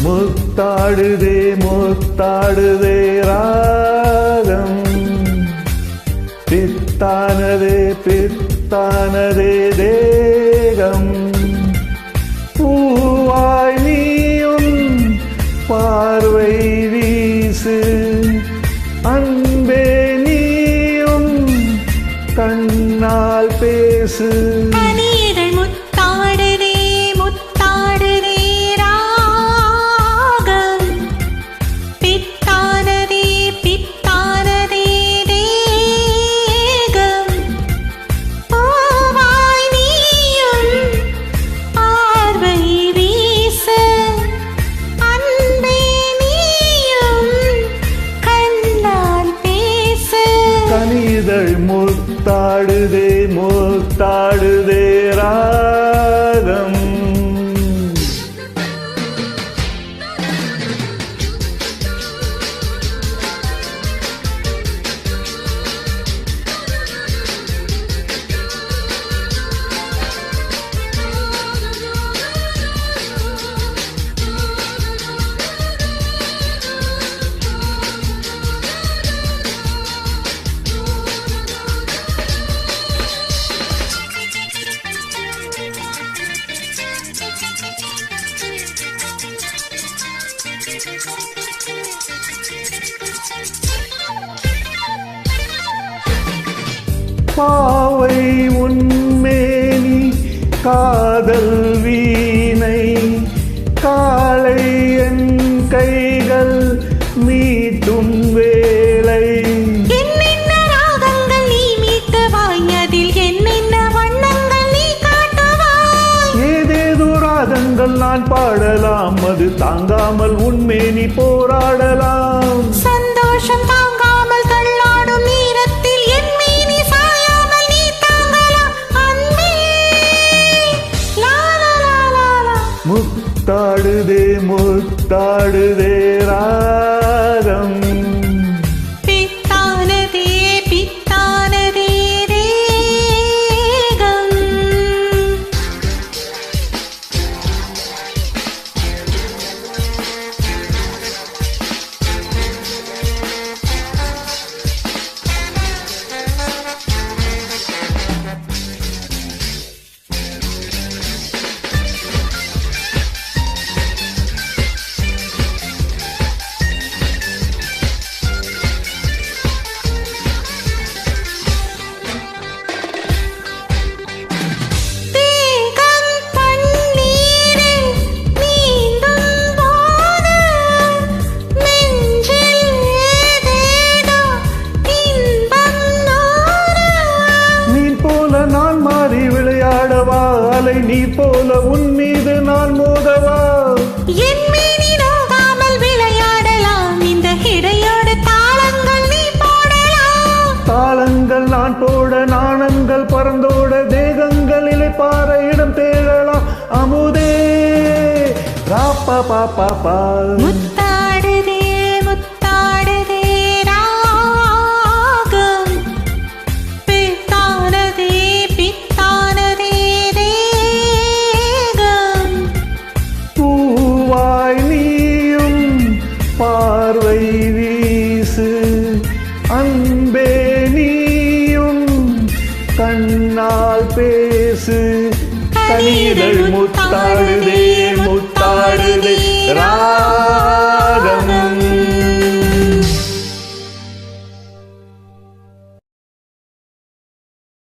முத்தாடுதே முத்தாடுதே ராகம் பித்தானதே பித்தானதே தேகம் பூவாய் நீயும் பார்வை வீசு அன்பே நீயும் கண்ணால் பேசு கனிதழ் முத்தாடுதே முத்தாடுதே ராகம் பாவை உன்மேனி காதல் வீணை காலை என் கைகள் மீட்டும் வேளை என்னென்ன ராகங்கள் நீ மீட்டுவாய் அதில் என்னென்ன வண்ணங்கள் நீ காட்டுவாய் ஏதேதோ ராகங்கள் நான் பாடலாம் அது தாங்காமல் உன்மேனி போராடலாம் சந்தோஷம் தாங்காமல் தள்ளாடும் நேரத்தில் என் மீனி சாயாமல் நீ தாங்கலாம் அன்பே லா லா லா லா லா முத்தாடுதே முத்தாடுதே ராகம் பித்தானதே பித்தானதே தேகம் அலை நீ போல உன் மீது நான் மோதவா என் மீனி நோகாமல் விளையாடலாம் இந்த இடையோடு தாளங்கள் நீ போடலாம் தாளங்கள் நான் போட நாணங்கள் பறந்தோட தேகங்கள் இலைப்பார இடம் தேடலாம் அமுதே ராப்பா பாப்பா பா முத்தாடுதே முத்தாடுதே ராகம் பித்தானதே பித்தானதே தேகம் பூவாய் நீயும் பார்வை வீசு அன்பே நீயும் கண்ணால் பேசு கனிதழ் முத்தாடு